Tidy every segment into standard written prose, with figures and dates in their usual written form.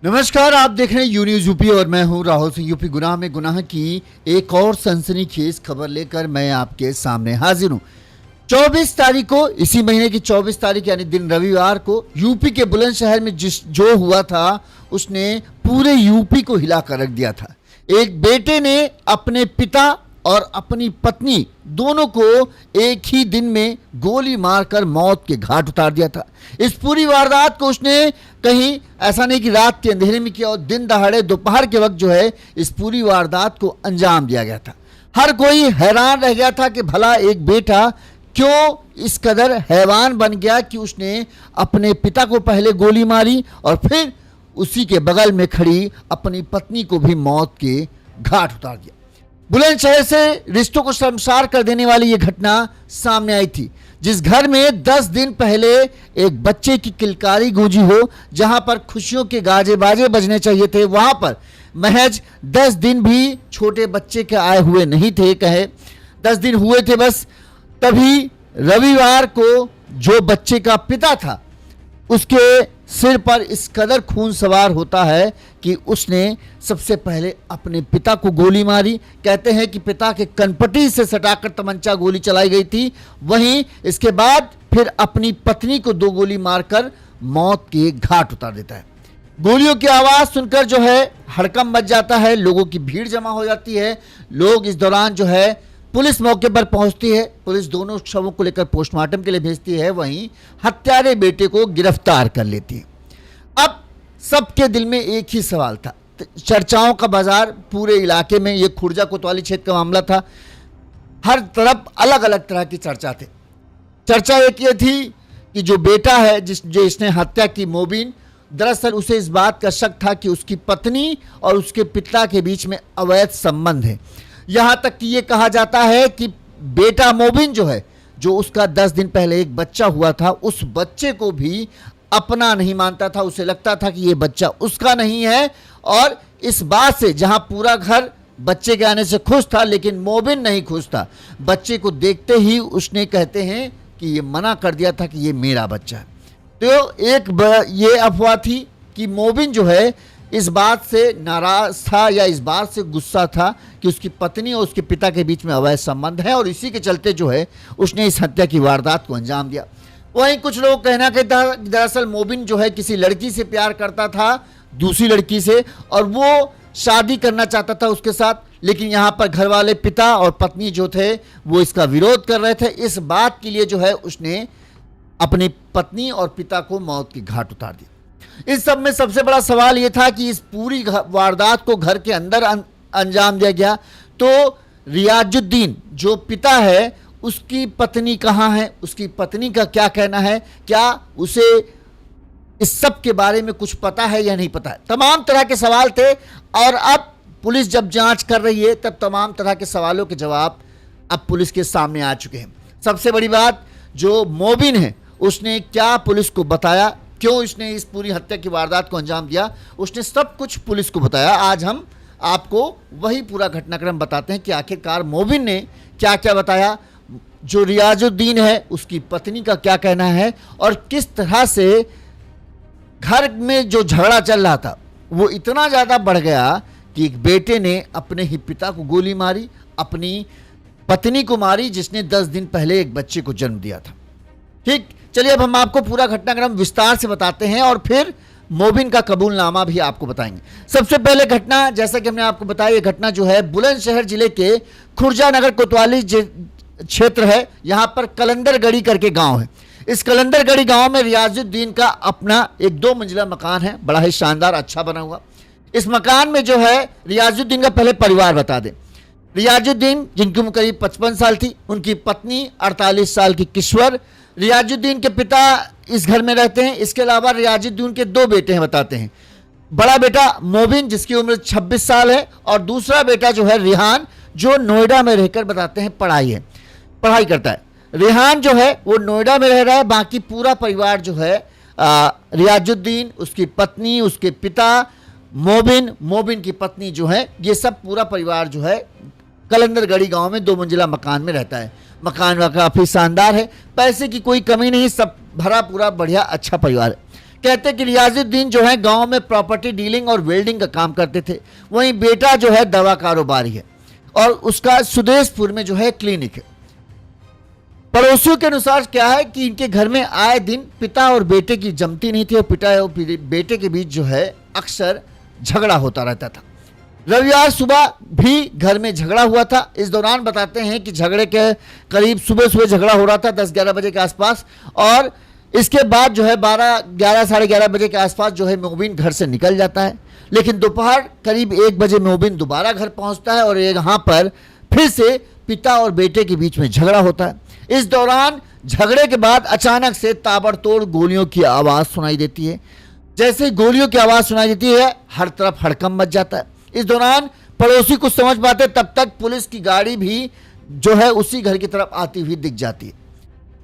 नमस्कार, आप देख रहे हैं यू न्यूज़ यूपी और मैं हूं राहुल सिंह। यूपी गुनाह में गुनाह की एक और सनसनीखेज खबर लेकर मैं आपके सामने हाजिर हूं। 24 तारीख को, इसी महीने की 24 तारीख यानी दिन रविवार को यूपी के बुलंदशहर में जो हुआ था उसने पूरे यूपी को हिला कर रख दिया था। एक बेटे ने अपने पिता और अपनी पत्नी दोनों को एक ही दिन में गोली मारकर मौत के घाट उतार दिया था। इस पूरी वारदात को उसने कहीं ऐसा नहीं कि रात के अंधेरे में किया और दिन दहाड़े दोपहर के वक्त जो है इस पूरी वारदात को अंजाम दिया गया था। हर कोई हैरान रह गया था कि भला एक बेटा क्यों इस कदर हैवान बन गया कि उसने अपने पिता को पहले गोली मारी और फिर उसी के बगल में खड़ी अपनी पत्नी को भी मौत के घाट उतार दिया। बुलंदशहर से रिश्तों को शर्मसार कर देने वाली यह घटना सामने आई थी, जिस घर में 10 दिन पहले एक बच्चे की किलकारी गूंजी हो, जहां पर खुशियों के गाजे बाजे बजने चाहिए थे, वहां पर महज 10 दिन भी छोटे बच्चे के आए हुए नहीं थे। कहे 10 दिन हुए थे बस, तभी रविवार को जो बच्चे का पिता था उसके सिर पर इस कदर खून सवार होता है कि उसने सबसे पहले अपने पिता को गोली मारी। कहते हैं कि पिता के कनपटी से सटाकर तमंचा गोली चलाई गई थी। वहीं इसके बाद फिर अपनी पत्नी को 2 गोली मारकर मौत के घाट उतार देता है। गोलियों की आवाज सुनकर जो है हड़कंप मच जाता है, लोगों की भीड़ जमा हो जाती है। लोग इस दौरान जो है पुलिस मौके पर पहुंचती है। पुलिस दोनों शवों को लेकर पोस्टमार्टम के लिए भेजती है। वहीं हत्यारे बेटे को गिरफ्तार कर लेती है। अब सबके दिल में एक ही सवाल था, चर्चाओं का बाजार पूरे इलाके में, ये खुर्जा कोतवाली क्षेत्र का मामला था। हर तरफ अलग अलग तरह की चर्चा थे। चर्चा एक ये थी कि जो बेटा है जो इसने हत्या की, मोबिन, दरअसल उसे इस बात का शक था कि उसकी पत्नी और उसके पिता के बीच में अवैध संबंध है। यहां तक कि यह कहा जाता है कि बेटा मोबिन जो है, जो उसका 10 दिन पहले एक बच्चा हुआ था, उस बच्चे को भी अपना नहीं मानता था। उसे लगता था कि यह बच्चा उसका नहीं है। और इस बात से जहां पूरा घर बच्चे के आने से खुश था, लेकिन मोबिन नहीं खुश था। बच्चे को देखते ही उसने, कहते हैं कि ये मना कर दिया था कि ये मेरा बच्चा है। तो ये अफवाह थी कि मोबिन जो है इस बात से नाराज था या इस बात से गुस्सा था कि उसकी पत्नी और उसके पिता के बीच में अवैध संबंध है, और इसी के चलते जो है उसने इस हत्या की वारदात को अंजाम दिया। वहीं कुछ लोग कहना कहता दरअसल मोबिन जो है किसी लड़की से प्यार करता था, दूसरी लड़की से, और वो शादी करना चाहता था उसके साथ, लेकिन यहाँ पर घर वाले पिता और पत्नी जो थे वो इसका विरोध कर रहे थे। इस बात के लिए जो है उसने अपनी पत्नी और पिता को मौत की घाट उतार दिया। इस सब में सबसे बड़ा सवाल यह था कि इस पूरी वारदात को घर के अंदर अंजाम दिया गया, तो रियाजुद्दीन जो पिता है उसकी पत्नी कहाँ है, उसकी पत्नी का क्या कहना है, क्या उसे इस सब के बारे में कुछ पता है या नहीं पता है। तमाम तरह के सवाल थे, और अब पुलिस जब जांच कर रही है तब तमाम तरह के सवालों के जवाब अब पुलिस के सामने आ चुके हैं। सबसे बड़ी बात, जो मोबिन है उसने क्या पुलिस को बताया, क्यों इसने इस पूरी हत्या की वारदात को अंजाम दिया, उसने सब कुछ पुलिस को बताया। आज हम आपको वही पूरा घटनाक्रम बताते हैं कि आखिरकार मोबिन ने क्या क्या बताया, जो रियाजुद्दीन है उसकी पत्नी का क्या कहना है, और किस तरह से घर में जो झगड़ा चल रहा था वो इतना ज़्यादा बढ़ गया कि एक बेटे ने अपने ही पिता को गोली मारी, अपनी पत्नी को मारी जिसने 10 दिन पहले एक बच्चे को जन्म दिया था। ठीक, चलिए अब हम आपको पूरा घटनाक्रम विस्तार से बताते हैं और फिर मोबिन का कबूलनामा भी आपको बताएंगे। सबसे पहले घटना, जैसा कि हमने आपको बताया, ये घटना जो है बुलंदशहर जिले के खुर्जा नगर कोतवाली क्षेत्र है। यहां पर कलंदरगढ़ी करके गांव है। इस कलंदरगढ़ी गांव में रियाजुद्दीन का अपना एक 2 मंजिला मकान है, बड़ा ही शानदार अच्छा बना हुआ। इस मकान में जो है रियाजुद्दीन का पहले परिवार बता दें। रियाजुद्दीन जिनकी उम्र करीब 55 साल थी, उनकी पत्नी 48 साल की किश्वर, रियाजुद्दीन के पिता इस घर में रहते हैं। इसके अलावा रियाजुद्दीन के 2 बेटे हैं, बताते हैं। बड़ा बेटा मोबिन जिसकी उम्र 26 साल है, और दूसरा बेटा जो है रिहान, जो नोएडा में रहकर बताते हैं पढ़ाई करता है। रिहान जो है वो नोएडा में रह रहा है। बाकी पूरा परिवार जो है रियाजुद्दीन, उसकी पत्नी, उसके पिता, मोबिन की पत्नी जो है, ये सब पूरा परिवार जो है कलंदरगढ़ी गांव में 2 मंजिला मकान में रहता है। मकान वह काफी शानदार है, पैसे की कोई कमी नहीं, सब भरा पूरा बढ़िया अच्छा परिवार है। कहते हैं कि रियाजुद्दीन जो है गांव में प्रॉपर्टी डीलिंग और वेल्डिंग का काम करते थे। वहीं बेटा जो है दवा कारोबारी है और उसका सुदेशपुर में जो है क्लिनिक है। पड़ोसियों के अनुसार क्या है कि इनके घर में आए दिन पिता और बेटे की जमती नहीं थी और पिता और बेटे के बीच जो है अक्सर झगड़ा होता रहता था। रविवार सुबह भी घर में झगड़ा हुआ था। इस दौरान बताते हैं कि झगड़े के करीब सुबह सुबह झगड़ा हो रहा था 10-11 बजे के आसपास, और इसके बाद जो है 12-11 साढ़े 11 बजे के आसपास जो है मोबिन घर से निकल जाता है। लेकिन दोपहर करीब 1 बजे मोबिन दोबारा घर पहुंचता है और यहाँ पर फिर से पिता और बेटे के बीच में झगड़ा होता है। इस दौरान झगड़े के बाद अचानक से ताबड़तोड़ गोलियों की आवाज सुनाई देती है। जैसे गोलियों की आवाज सुनाई देती है हर तरफ हड़कंप मच जाता है। इस दौरान पड़ोसी कुछ समझ पाते, तब तक पुलिस की गाड़ी भी जो है उसी घर की तरफ आती हुई दिख जाती है।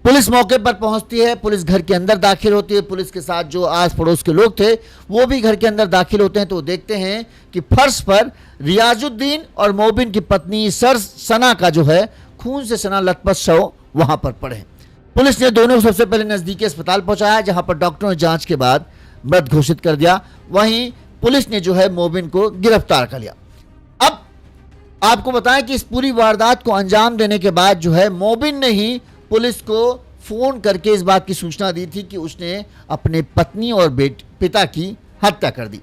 पुलिस मौके पर पहुंचती है, पुलिस घर के अंदर दाखिल होती है। पुलिस के साथ जो आस पड़ोस के लोग थे वो भी घर के अंदर दाखिल होते हैं, तो देखते हैं कि फर्श पर रियाजुद्दीन और मोबिन की पत्नी सना का जो है खून से सना लथपथ शव वहां पर पड़े। पुलिस ने दोनों को सबसे पहले नजदीकी अस्पताल पहुंचाया, जहां पर डॉक्टरों ने जांच के बाद मृत घोषित कर दिया। वहीं पुलिस ने जो है मोबिन को गिरफ्तार कर लिया। अब आपको बताएं कि इस पूरी वारदात को अंजाम देने के बाद जो है मोबिन ने ही पुलिस को फोन करके इस बात की सूचना दी थी कि उसने अपने पत्नी और पिता की हत्या कर दी।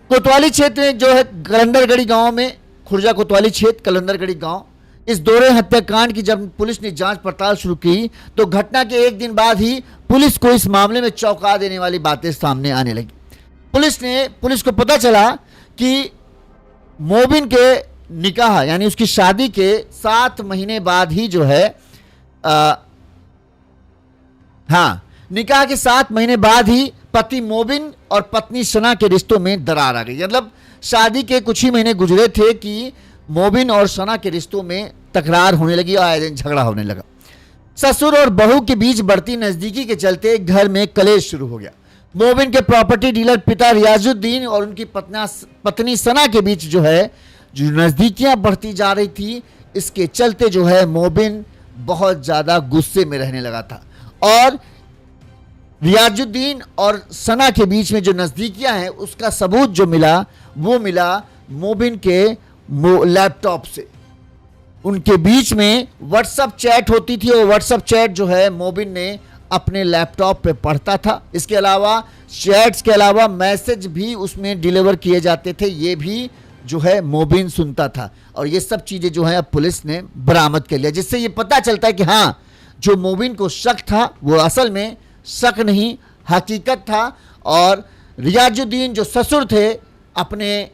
कोतवाली क्षेत्र में जो है कलंदरगढ़ी गांव में, खुर्जा कोतवाली क्षेत्र कलंदरगढ़ी गांव, इस दोहरे हत्याकांड की जब पुलिस ने जांच पड़ताल शुरू की तो घटना के 1 दिन बाद ही पुलिस को इस मामले में चौंका देने वाली बातें सामने आने लगी। पुलिस को पता चला कि मोबिन के निकाह यानी उसकी शादी के 7 महीने बाद ही जो है निकाह के 7 महीने बाद ही पति मोबिन और पत्नी सना के रिश्तों में दरार आ गई। मतलब शादी के कुछ ही महीने गुजरे थे कि मोबिन और सना के रिश्तों में तकरार होने लगी और आए दिन झगड़ा होने लगा। ससुर और बहू के बीच बढ़ती नजदीकी के चलते घर में कलेश शुरू हो गया। मोबिन के प्रॉपर्टी डीलर पिता रियाजुद्दीन और उनकी पत्नी सना के बीच जो नजदीकियां बढ़ती जा रही थी, इसके चलते जो है मोबिन बहुत ज्यादा गुस्से में रहने लगा था और रियाजुद्दीन और सना के बीच में जो नजदीकियां हैं उसका सबूत जो मिला वो मिला मोबिन के लैपटॉप से। उनके बीच में व्हाट्सएप चैट होती थी और व्हाट्सएप चैट जो है मोबिन ने अपने लैपटॉप पे पढ़ता था। इसके अलावा चैट्स के अलावा मैसेज भी उसमें डिलीवर किए जाते थे, ये भी जो है मोबिन सुनता था। और ये सब चीजें जो है अब पुलिस ने बरामद कर लिया, जिससे ये पता चलता है कि हाँ, जो मोबिन को शक था वो असल में शक नहीं हकीकत था। और रियाजुद्दीन जो ससुर थे अपने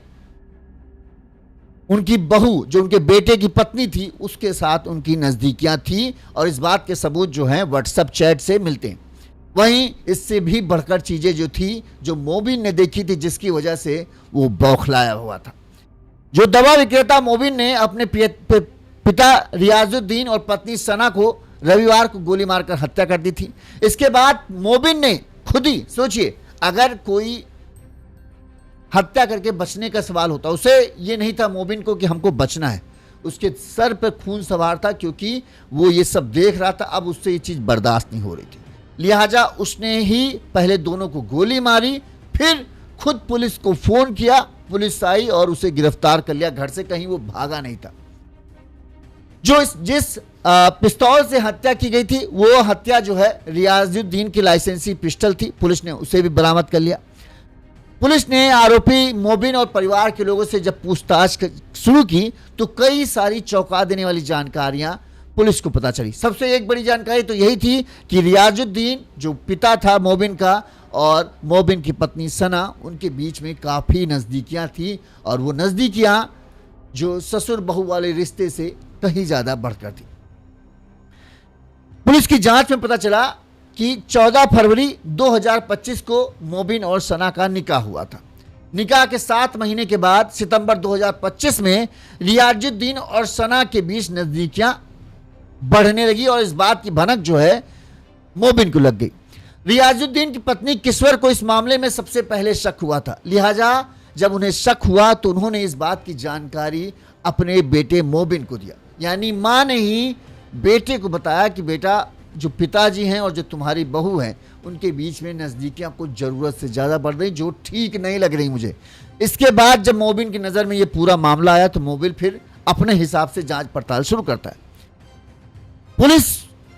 उनकी बहू जो उनके बेटे की पत्नी थी उसके साथ उनकी नजदीकियां थी और इस बात के सबूत जो हैं व्हाट्सएप चैट से मिलते हैं। वहीं इससे भी बढ़कर चीजें जो थी जो मोबिन ने देखी थी जिसकी वजह से वो बौखलाया हुआ था। जो दवा विक्रेता मोबिन ने अपने पिता रियाजुद्दीन और पत्नी सना को रविवार को गोली मारकर हत्या कर दी थी। इसके बाद मोबिन ने खुद ही, सोचिए, अगर कोई हत्या करके बचने का सवाल होता, उसे ये नहीं था मोबिन को कि हमको बचना है, उसके सर पर खून सवार था क्योंकि वो ये सब देख रहा था। अब उससे ये चीज बर्दाश्त नहीं हो रही थी, लिहाजा उसने ही पहले दोनों को गोली मारी, फिर खुद पुलिस को फोन किया, पुलिस आई और उसे गिरफ्तार कर लिया घर से, कहीं वो भागा नहीं था। जिस पिस्तौल से हत्या की गई थी वो हत्या जो है रियाजुद्दीन की लाइसेंसी पिस्टल थी, पुलिस ने उसे भी बरामद कर लिया। पुलिस ने आरोपी मोबिन और परिवार के लोगों से जब पूछताछ शुरू की तो कई सारी चौंका देने वाली जानकारियां पुलिस को पता चली। सबसे एक बड़ी जानकारी तो यही थी कि रियाजुद्दीन जो पिता था मोबिन का और मोबिन की पत्नी सना, उनके बीच में काफ़ी नज़दीकियां थी और वो नज़दीकियां जो ससुर बहू वाले रिश्ते से कहीं ज़्यादा बढ़कर थी। पुलिस की जांच में पता चला कि 14 फरवरी 2025 को मोबिन और सना का निकाह हुआ था। निकाह के 7 महीने के बाद सितंबर 2025 में रियाजुद्दीन और सना के बीच नज़दीकियां बढ़ने लगी और इस बात की भनक जो है मोबिन को लग गई। रियाजुद्दीन की पत्नी किस्वर को इस मामले में सबसे पहले शक हुआ था, लिहाजा जब उन्हें शक हुआ तो उन्होंने इस बात की जानकारी अपने बेटे मोबिन को दिया। यानी माँ ने ही बेटे को बताया कि बेटा, जो पिताजी हैं और जो तुम्हारी बहू हैं उनके बीच में नज़दीकियाँ कुछ ज़रूरत से ज़्यादा बढ़ रही, जो ठीक नहीं लग रही मुझे। इसके बाद जब मोबिन की नज़र में ये पूरा मामला आया तो मोबिन फिर अपने हिसाब से जांच पड़ताल शुरू करता है। पुलिस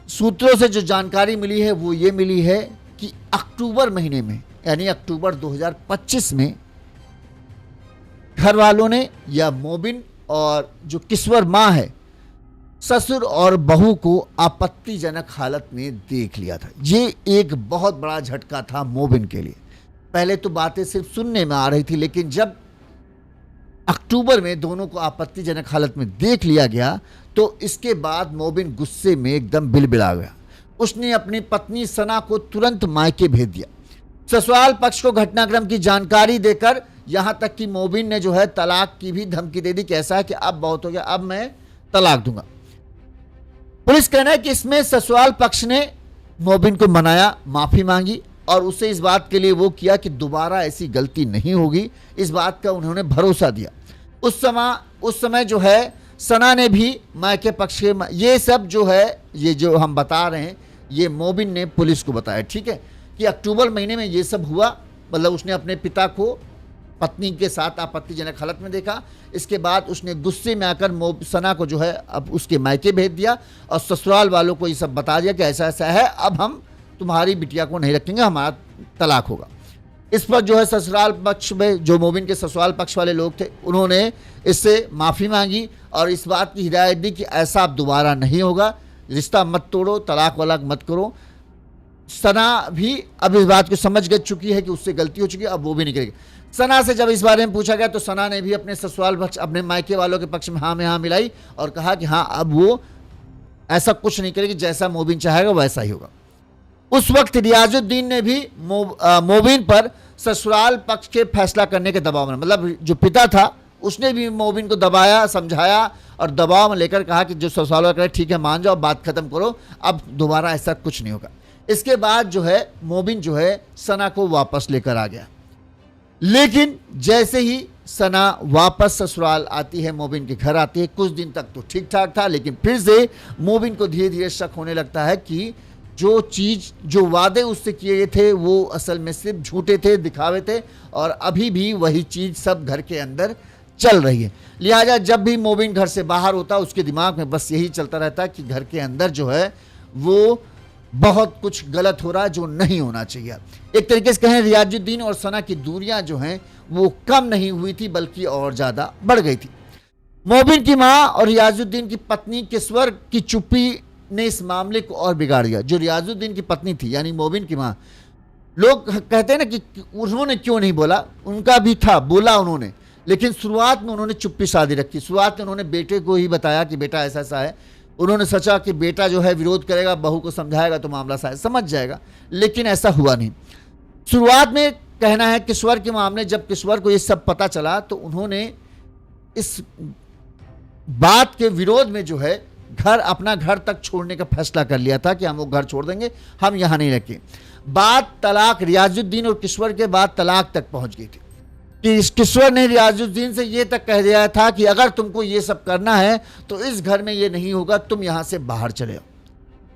सूत्रों से जो जानकारी मिली है वो ये मिली है कि अक्टूबर महीने में, यानी अक्टूबर 2025 में घर वालों ने या मोबिन और जो किश्वर माँ है, ससुर और बहू को आपत्तिजनक हालत में देख लिया था। ये एक बहुत बड़ा झटका था मोबिन के लिए। पहले तो बातें सिर्फ सुनने में आ रही थी, लेकिन जब अक्टूबर में दोनों को आपत्तिजनक हालत में देख लिया गया तो इसके बाद मोबिन गुस्से में एकदम बिलबिला गया। उसने अपनी पत्नी सना को तुरंत मायके भेज दिया। ससुराल पक्ष को घटनाक्रम की जानकारी देकर यहां तक कि मोबिन ने जो है तलाक की भी धमकी दे दी कि ऐसा है कि अब बहुत हो गया, अब मैं तलाक दूंगा। पुलिस कहना है कि इसमें ससुराल पक्ष ने मोबिन को मनाया, माफी मांगी और उसे इस बात के लिए वो किया कि दोबारा ऐसी गलती नहीं होगी, इस बात का उन्होंने भरोसा दिया। उस समय जो है सना ने भी मायके पक्ष के, ये सब जो है, ये जो हम बता रहे हैं ये मोबिन ने पुलिस को बताया, ठीक है, कि अक्टूबर महीने में ये सब हुआ। मतलब उसने अपने पिता को पत्नी के साथ आपत्तिजनक हालत में देखा। इसके बाद उसने गुस्से में आकर सना को जो है अब उसके मायके भेज दिया और ससुराल वालों को ये सब बता दिया कि ऐसा ऐसा है, अब हम तुम्हारी बिटिया को नहीं रखेंगे, हमारा तलाक होगा। इस पर जो है ससुराल पक्ष में, जो मोबिन के ससुराल पक्ष वाले लोग थे, उन्होंने इससे माफ़ी मांगी और इस बात की हिदायत दी कि ऐसा अब दोबारा नहीं होगा, रिश्ता मत तोड़ो, तलाक वलाक मत करो। सना भी अब इस बात को समझ गई चुकी है कि उससे गलती हो चुकी है, अब वो भी नहीं करेगी। सना से जब इस बारे में पूछा गया तो सना ने भी अपने ससुराल पक्ष, अपने मायके वालों के पक्ष में हाँ मिलाई और कहा कि हाँ, अब वो ऐसा कुछ नहीं करेगी, जैसा मोबिन चाहेगा वैसा ही होगा। उस वक्त रियाजुद्दीन ने भी मोबिन पर ससुराल पक्ष के फैसला करने के दबाव में, मतलब जो पिता था उसने भी मोबिन को दबाया, समझाया और दबाव में लेकर कहा कि जो ससुराल वाले कहे ठीक है मान जाओ, बात खत्म करो, अब दोबारा ऐसा कुछ नहीं होगा। इसके बाद जो है मोबिन जो है सना को वापस लेकर आ गया। लेकिन जैसे ही सना वापस ससुराल आती है, मोबिन के घर आती है, कुछ दिन तक तो ठीक ठाक था, लेकिन फिर से मोबिन को धीरे धीरे शक होने लगता है कि जो चीज़, जो वादे उससे किए थे वो असल में सिर्फ झूठे थे, दिखावे थे और अभी भी वही चीज़ सब घर के अंदर चल रही है। लिहाजा जब भी मोबिन घर से बाहर होता उसके दिमाग में बस यही चलता रहता कि घर के अंदर जो है वो बहुत कुछ गलत हो रहा है जो नहीं होना चाहिए। एक तरीके से कहें रियाजुद्दीन और सना की दूरियां जो हैं वो कम नहीं हुई थी बल्कि और ज़्यादा बढ़ गई थी। मोबिन की माँ और रियाजुद्दीन की पत्नी किश्वर की चुप्पी ने इस मामले को और बिगाड़ दिया। जो रियाजुद्दीन की पत्नी थी यानी मोबिन की माँ, लोग कहते हैं ना कि उन्होंने क्यों नहीं बोला, उनका भी था, बोला उन्होंने, लेकिन शुरुआत में उन्होंने चुप्पी साधी रखी। शुरुआत में उन्होंने बेटे को ही बताया कि बेटा ऐसा ऐसा है। उन्होंने सोचा कि बेटा जो है विरोध करेगा, बहू को समझाएगा तो मामला शायद समझ जाएगा, लेकिन ऐसा हुआ नहीं। शुरुआत में कहना है किश्वर के मामले, जब किश्वर को ये सब पता चला तो उन्होंने इस बात के विरोध में जो है अपना घर तक छोड़ने का फैसला कर लिया था कि हम वो घर छोड़ देंगे, हम यहाँ नहीं रखें। बात तलाक, रियाजुद्दीन और किश्वर के बाद तलाक तक पहुंच गई थी कि किश्वर ने रियाजुद्दीन से ये तक कह दिया था कि अगर तुमको ये सब करना है तो इस घर में ये नहीं होगा, तुम यहाँ से बाहर चले आओ।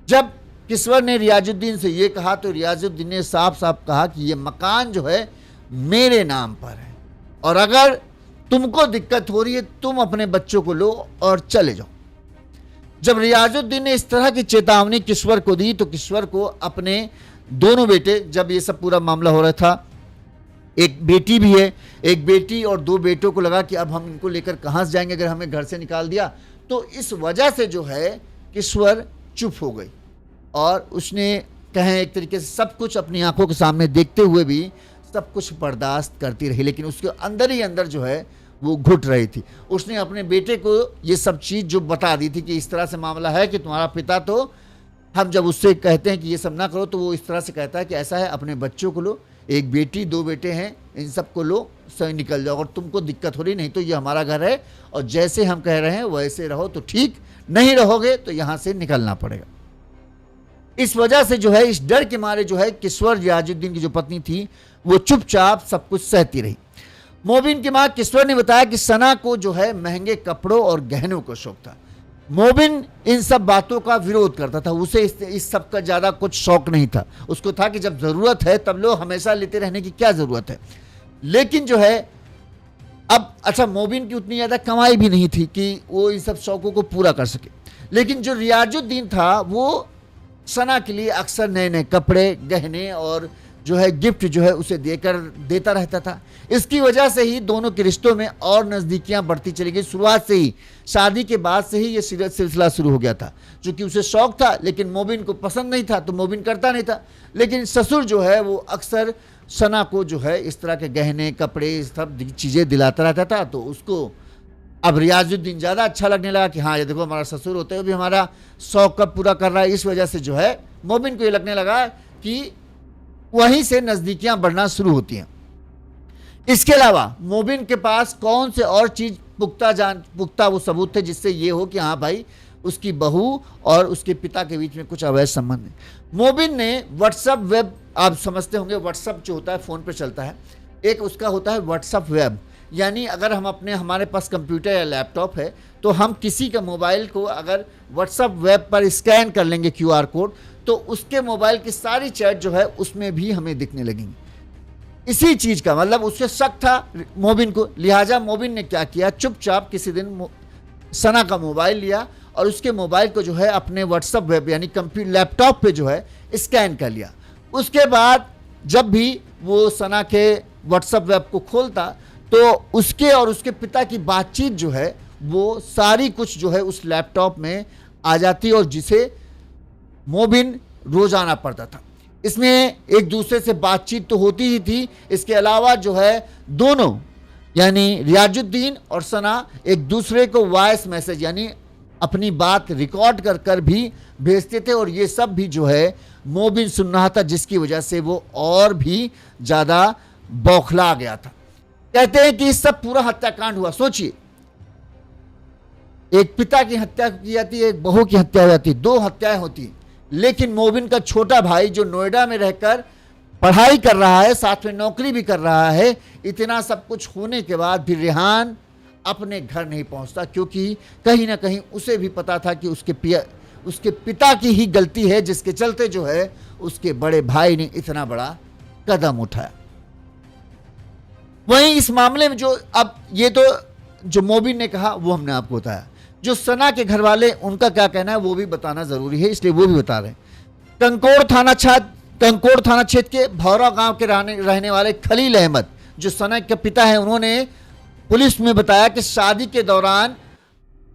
जब किश्वर ने रियाजुद्दीन से ये कहा तो रियाजुद्दीन ने साफ साफ कहा कि ये मकान जो है मेरे नाम पर है और अगर तुमको दिक्कत हो रही है तुम अपने बच्चों को लो और चले जाओ। जब रियाजुद्दीन ने इस तरह की चेतावनी किश्वर को दी तो किश्वर को अपने दोनों बेटे, जब ये सब पूरा मामला हो रहा था, एक बेटी भी है, एक बेटी और दो बेटों को लगा कि अब हम इनको लेकर कहाँ से जाएंगे अगर हमें घर से निकाल दिया। तो इस वजह से जो है किश्वर चुप हो गई और उसने कहें एक तरीके से सब कुछ अपनी आंखों के सामने देखते हुए भी सब कुछ बर्दाश्त करती रही, लेकिन उसके अंदर ही अंदर जो है वो घुट रही थी। उसने अपने बेटे को ये सब चीज़ जो बता दी थी कि इस तरह से मामला है कि तुम्हारा पिता, तो हम जब उससे कहते हैं कि ये सब ना करो तो वो इस तरह से कहता है कि ऐसा है अपने बच्चों को लो, एक बेटी दो बेटे हैं, इन सब को लो, सही निकल जाओ, और तुमको दिक्कत हो रही नहीं तो ये हमारा घर है और जैसे हम कह रहे हैं वैसे रहो तो ठीक, नहीं रहोगे तो यहाँ से निकलना पड़ेगा। इस वजह से जो है, इस डर के मारे जो है किश्वर रियाजुद्दीन की जो पत्नी थी वो चुपचाप सब कुछ सहती रही। मोबिन की मां किश्वर ने बताया कि सना को जो है महंगे कपड़ों और गहनों का शौक था। मोबिन इन सब बातों का विरोध करता था, उसे इस सब का ज्यादा कुछ शौक नहीं था। उसको था कि जब जरूरत है तब लोग हमेशा लेते रहने की क्या जरूरत है। लेकिन जो है अब अच्छा, मोबिन की उतनी ज्यादा कमाई भी नहीं थी कि वो इन सब शौकों को पूरा कर सके। लेकिन जो रियाजुद्दीन था वो सना के लिए अक्सर नए नए कपड़े, गहने और जो है गिफ्ट जो है उसे देता रहता था। इसकी वजह से ही दोनों के रिश्तों में और नज़दीकियां बढ़ती चली गई। शुरुआत से ही, शादी के बाद से ही ये सिलसिला शुरू हो गया था। चूंकि उसे शौक था लेकिन मोबिन को पसंद नहीं था तो मोबिन करता नहीं था। लेकिन ससुर जो है वो अक्सर सना को जो है इस तरह के गहने, कपड़े, सब चीज़ें दिलाता रहता था। तो उसको अब रियाजुद्दीन ज़्यादा अच्छा लगने लगा कि हाँ, ये देखो हमारा ससुर होते हुए भी हमारा शौक कब पूरा कर रहा है। इस वजह से जो है मोबिन को ये लगने लगा कि वहीं से नज़दीकियां बढ़ना शुरू होती हैं। इसके अलावा मोबिन के पास कौन से और चीज़ पुख्ता वो सबूत थे जिससे ये हो कि हाँ भाई, उसकी बहू और उसके पिता के बीच में कुछ अवैध संबंध है। मोबिन ने व्हाट्सएप वेब, आप समझते होंगे व्हाट्सएप जो होता है फ़ोन पे चलता है, एक उसका होता है व्हाट्सएप वेब। यानी अगर हम हमारे पास कंप्यूटर या लैपटॉप है तो हम किसी का मोबाइल को अगर व्हाट्सएप वेब पर स्कैन कर लेंगे QR कोड, तो उसके मोबाइल की सारी चैट जो है उसमें भी हमें दिखने लगेंगी। इसी चीज का मतलब उससे शक था मोबिन को, लिहाजा मोबिन ने क्या किया, चुपचाप किसी दिन सना का मोबाइल लिया और उसके मोबाइल को जो है अपने व्हाट्सएप वेब यानी कंप्यूटर लैपटॉप पे जो है स्कैन कर लिया। उसके बाद जब भी वो सना के व्हाट्सएप वेब को खोलता तो उसके और उसके पिता की बातचीत जो है वो सारी कुछ जो है उस लैपटॉप में आ जाती और जिसे मोबिन रोजाना पढ़ता था। इसमें एक दूसरे से बातचीत तो होती ही थी, इसके अलावा जो है दोनों यानी रियाजुद्दीन और सना एक दूसरे को वॉइस मैसेज यानी अपनी बात रिकॉर्ड कर कर भी भेजते थे और ये सब भी जो है मोबिन सुन रहा था, जिसकी वजह से वो और भी ज़्यादा बौखला गया था। कहते हैं कि इस सब पूरा हत्याकांड हुआ। सोचिए, एक पिता की हत्या की जाती है, एक बहू की हत्या हो जाती है, 2 हत्याएं होती हैं। लेकिन मोबिन का छोटा भाई जो नोएडा में रहकर पढ़ाई कर रहा है, साथ में नौकरी भी कर रहा है, इतना सब कुछ होने के बाद भी रेहान अपने घर नहीं पहुंचता, क्योंकि कहीं ना कहीं उसे भी पता था कि उसके पिता की ही गलती है, जिसके चलते जो है उसके बड़े भाई ने इतना बड़ा कदम उठाया। वहीं इस मामले में जो अब ये तो जो मोबिन ने कहा वो हमने आपको बताया, जो सना के घर वाले उनका क्या कहना है वो भी बताना जरूरी है, इसलिए वो भी बता रहे हैं। कंकोड़ थाना क्षेत्र के भौरा गांव के रहने वाले खलील अहमद जो सना के पिता हैं, उन्होंने पुलिस में बताया कि शादी के दौरान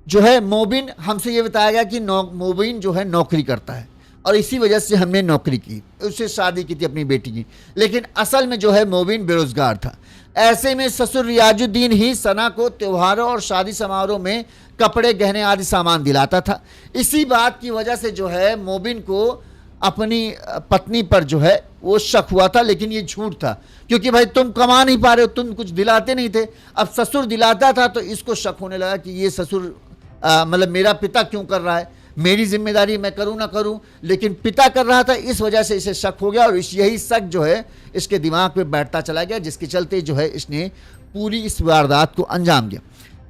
जो है मोबिन, हमसे ये बताया गया कि मोबिन जो है नौकरी करता है और इसी वजह से हमने नौकरी की, उससे शादी की थी अपनी बेटी की, लेकिन असल में जो है मोबिन बेरोजगार था। ऐसे में ससुर रियाजुद्दीन ही सना को त्योहारों और शादी समारोह में कपड़े, गहने आदि सामान दिलाता था। इसी बात की वजह से जो है मोबिन को अपनी पत्नी पर जो है वो शक हुआ था, लेकिन ये झूठ था, क्योंकि भाई तुम कमा नहीं पा रहे हो, तुम कुछ दिलाते नहीं थे। अब ससुर दिलाता था तो इसको शक होने लगा कि ये ससुर मतलब मेरा पिता क्यों कर रहा है, मेरी जिम्मेदारी मैं करूं ना करूं, लेकिन पिता कर रहा था, इस वजह से इसे शक हो गया और यही शक जो है इसके दिमाग में बैठता चला गया, जिसके चलते जो है इसने पूरी इस वारदात को अंजाम दिया।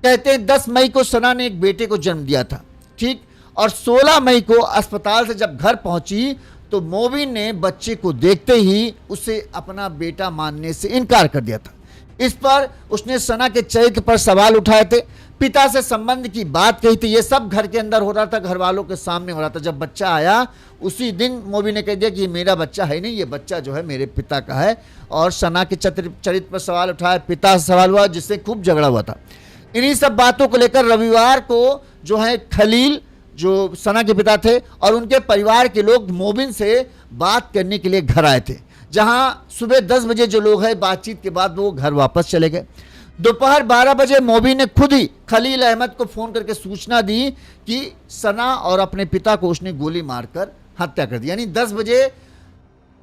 कहते हैं 10 मई को सना ने एक बेटे को जन्म दिया था, ठीक, और 16 मई को अस्पताल से जब घर पहुंची तो मोबिन ने बच्चे को देखते ही उसे अपना बेटा मानने से इनकार कर दिया था। इस पर उसने सना के चरित्र पर सवाल उठाए थे, पिता से संबंध की बात कही थी। ये सब घर के अंदर हो रहा था, घर वालों के सामने हो रहा था। जब बच्चा आया उसी दिन मोबिन ने कह दिया कि ये मेरा बच्चा है नहीं, ये बच्चा जो है मेरे पिता का है, और सना के चरित्र पर सवाल उठाया, पिता से सवाल हुआ, जिससे खूब झगड़ा हुआ था। इन्हीं सब बातों को लेकर रविवार को जो है खलील जो सना के पिता थे और उनके परिवार के लोग मोबिन से बात करने के लिए घर आए थे, जहां सुबह 10 बजे जो लोग हैं बातचीत के बाद वो घर वापस चले गए। दोपहर 12 बजे मोबिन ने खुद ही खलील अहमद को फोन करके सूचना दी कि सना और अपने पिता को उसने गोली मारकर हत्या कर दी। यानी 10 बजे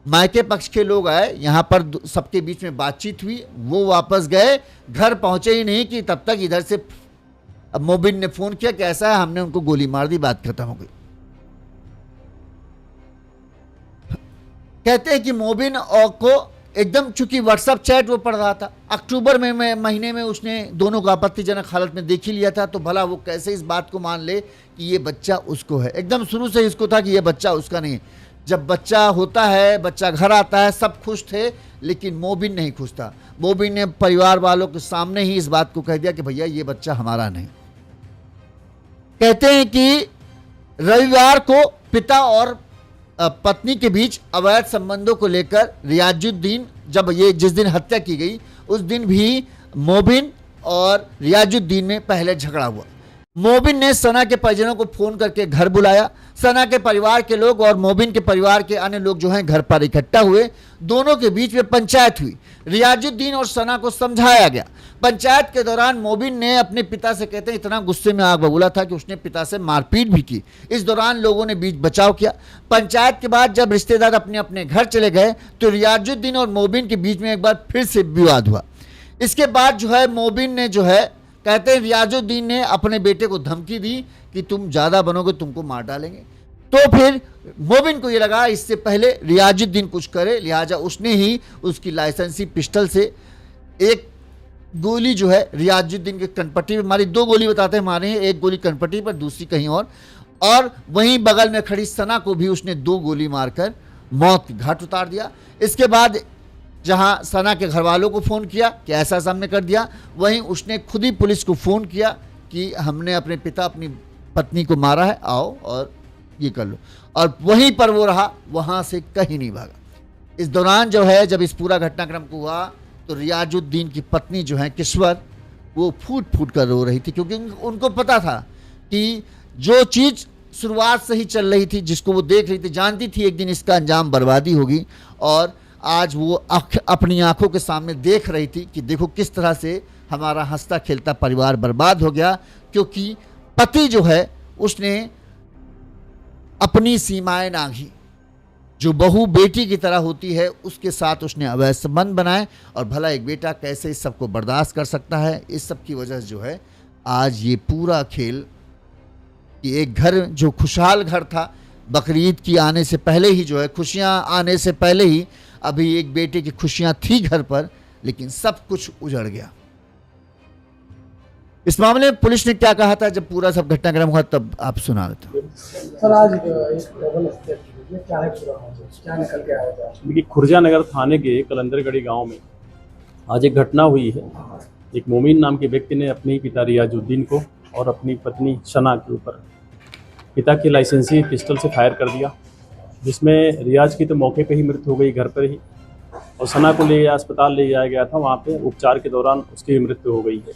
मायके पक्ष के लोग आए, यहाँ पर सबके बीच में बातचीत हुई, वो वापस गए, घर पहुंचे ही नहीं कि तब तक इधर से अब मोबिन ने फोन किया कि ऐसा है, हमने उनको गोली मार दी, बात खत्म हो गई। कहते हैं कि मोबिन को एकदम, चूंकि व्हाट्सएप चैट वो पढ़ रहा था, अक्टूबर में महीने में उसने दोनों को आपत्तिजनक हालत में देख ही लिया था, तो भला वो कैसे इस बात को मान ले कि ये बच्चा उसको है। एकदम शुरू से इसको था कि ये बच्चा उसका नहीं है। जब बच्चा होता है, बच्चा घर आता है, सब खुश थे, लेकिन मोबिन नहीं खुश था। मोबिन ने परिवार वालों के सामने ही इस बात को कह दिया कि भैया ये बच्चा हमारा नहीं। कहते हैं कि रविवार को पिता और पत्नी के बीच अवैध संबंधों को लेकर रियाजुद्दीन, जब ये जिस दिन हत्या की गई उस दिन भी मोबिन और रियाजुद्दीन में पहले झगड़ा हुआ। मोबिन ने सना के परिजनों को फोन करके घर बुलाया। सना के परिवार के लोग और मोबिन के परिवार के अन्य लोग जो हैं घर पर इकट्ठा हुए। दोनों के बीच में पंचायत हुई। रियाजुद्दीन और सना को समझाया गया। पंचायत के दौरान मोबिन ने अपने पिता से, कहते हैं, इतना गुस्से में आग बबूला था कि उसने पिता से मारपीट भी की। इस दौरान लोगों ने बीच बचाव किया। पंचायत के बाद जब रिश्तेदार अपने अपने घर चले गए तो रियाजुद्दीन और मोबिन के बीच में एक बार फिर से विवाद हुआ। इसके बाद जो है मोबिन ने जो है, कहते हैं, रियाजुद्दीन ने अपने बेटे को धमकी दी कि तुम ज्यादा बनोगे तुमको मार डालेंगे। तो फिर मोबिन को ये लगा इससे पहले रियाजुद्दीन कुछ करे, लिहाजा उसने ही उसकी लाइसेंसी पिस्टल से एक गोली जो है रियाजुद्दीन के कनपट्टी में मारी। 2 गोली बताते हैं मारे हैं, एक गोली कनपट्टी पर, दूसरी कहीं और वहीं बगल में खड़ी सना को भी उसने 2 गोली मारकर मौत की घाट उतार दिया। इसके बाद जहां सना के घर वालों को फ़ोन किया कि ऐसा सामने कर दिया, वहीं उसने खुद ही पुलिस को फ़ोन किया कि हमने अपने पिता अपनी पत्नी को मारा है, आओ और ये कर लो। और वहीं पर वो रहा, वहाँ से कहीं नहीं भागा। इस दौरान जो है, जब इस पूरा घटनाक्रम को हुआ तो रियाजुद्दीन की पत्नी जो है किश्वर, वो फूट फूट कर रो रही थी, क्योंकि उनको पता था कि जो चीज़ शुरुआत से ही चल रही थी, जिसको वो देख रही थी, जानती थी एक दिन इसका अंजाम बर्बादी होगी। और आज वो अपनी आंखों के सामने देख रही थी कि देखो किस तरह से हमारा हंसता खेलता परिवार बर्बाद हो गया, क्योंकि पति जो है उसने अपनी सीमाएं नांगी। जो बहू बेटी की तरह होती है उसके साथ उसने अवैध संबंध बनाए। और भला एक बेटा कैसे इस सब को बर्दाश्त कर सकता है। इस सब की वजह से जो है आज ये पूरा खेल कि एक घर जो खुशहाल घर था, बकरीद की आने से पहले ही जो है, खुशियां आने से पहले ही अभी एक बेटे की खुशियां थी घर पर, लेकिन सब कुछ उजड़ गया। इस मामले में पुलिस ने क्या कहा था जब पूरा सब घटनाक्रम हुआ, तब आप सुना देते। सर, आज क्या है पूरा मामला? क्या निकल के आया था? देखिए, खुर्जा नगर थाने के कलंदरगढ़ी गांव में आज एक घटना हुई है। एक मोमिन नाम के व्यक्ति ने अपने पिता रियाजुद्दीन को और अपनी पत्नी सना के ऊपर पिता की लाइसेंसी पिस्टल से फायर कर दिया, जिसमें रियाज की तो मौके पे ही मृत्यु हो गई घर पर ही, और सना को अस्पताल ले जाया गया था। वहाँ पे उपचार के दौरान उसकी मृत्यु हो गई है।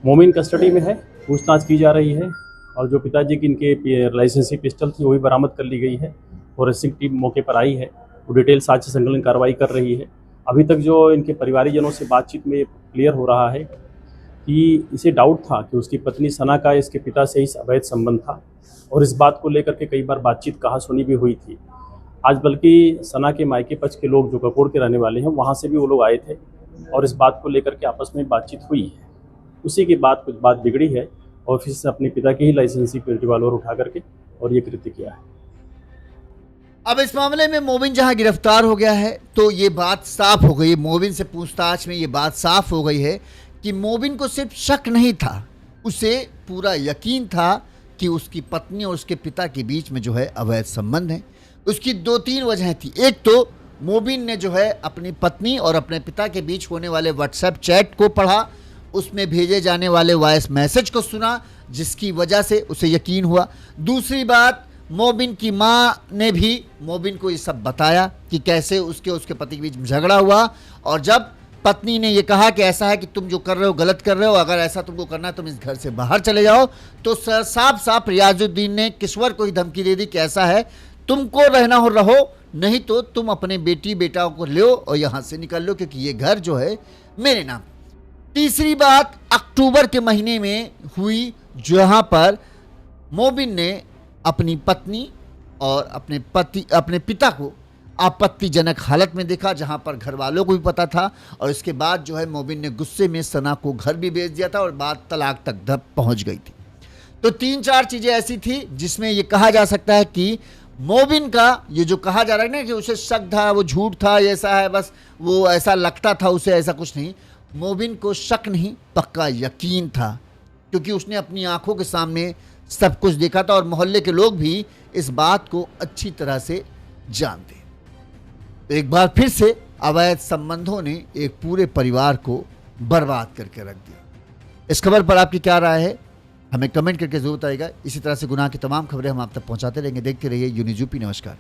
मोमिन कस्टडी में है, पूछताछ की जा रही है, और जो पिताजी की इनके लाइसेंसी पिस्टल थी वही बरामद कर ली गई है। फॉरेंसिक टीम मौके पर आई है, वो डिटेल साक्ष्य संकलन कार्रवाई कर रही है। अभी तक जो इनके परिवारीजनों से बातचीत में क्लियर हो रहा है कि इसे डाउट था कि उसकी पत्नी सना का इसके पिता से ही अवैध संबंध था, और इस बात को लेकर के कई बार बातचीत कहा सुनी भी हुई थी। आज बल्कि सना के मायके पक्ष के लोग जो ककोड़ के रहने वाले हैं, वहाँ से भी वो लोग आए थे और इस बात को लेकर के आपस में बातचीत हुई है। उसी के बाद कुछ बात बिगड़ी है और फिर से अपने पिता की ही लाइसेंसी रिवॉल्वर उठा करके और ये कृत्य किया है। अब इस मामले में मोबिन जहां गिरफ्तार हो गया है तो ये बात साफ हो गई, मोबिन से पूछताछ में ये बात साफ हो गई है कि मोबिन को सिर्फ शक नहीं था, उसे पूरा यकीन था कि उसकी पत्नी और उसके पिता के बीच में जो है अवैध संबंध है। उसकी 2-3 वजह थी। एक तो मोबिन ने जो है अपनी पत्नी और अपने पिता के बीच होने वाले व्हाट्सएप चैट को पढ़ा, उसमें भेजे जाने वाले वॉइस मैसेज को सुना, जिसकी वजह से उसे यकीन हुआ। दूसरी बात, मोबिन की माँ ने भी मोबिन को ये सब बताया कि कैसे उसके पति के बीच झगड़ा हुआ, और जब पत्नी ने ये कहा कि ऐसा है कि तुम जो कर रहे हो गलत कर रहे हो, अगर ऐसा तुमको करना है तुम इस घर से बाहर चले जाओ, तो साफ साफ रियाजुद्दीन ने किश्वर को ही धमकी दे दी कि ऐसा है, तुमको रहना हो रहो, नहीं तो तुम अपने बेटी बेटाओं को लो और यहाँ से निकल लो, क्योंकि ये घर जो है मेरे नाम। तीसरी बात अक्टूबर के महीने में हुई, जहाँ पर मोबिन ने अपनी पत्नी और अपने पिता को आपत्तिजनक हालत में देखा, जहां पर घर वालों को भी पता था, और इसके बाद जो है मोबिन ने गुस्से में सना को घर भी भेज दिया था और बात तलाक तक पहुंच गई थी। तो 3-4 चीज़ें ऐसी थी जिसमें ये कहा जा सकता है कि मोबिन का ये जो कहा जा रहा है ना कि उसे शक था, वो झूठ था, ये ऐसा है, बस वो ऐसा लगता था उसे, ऐसा कुछ नहीं। मोबिन को शक नहीं, पक्का यकीन था, क्योंकि उसने अपनी आंखों के सामने सब कुछ देखा था और मोहल्ले के लोग भी इस बात को अच्छी तरह से जानते। तो एक बार फिर से अवैध संबंधों ने एक पूरे परिवार को बर्बाद करके रख दिया। इस खबर पर आपकी क्या राय है, हमें कमेंट करके जरूर बताइएगा। इसी तरह से गुनाह की तमाम खबरें हम आप तक पहुंचाते रहेंगे। देखते रहिए यूनिज़ यूपी। नमस्कार।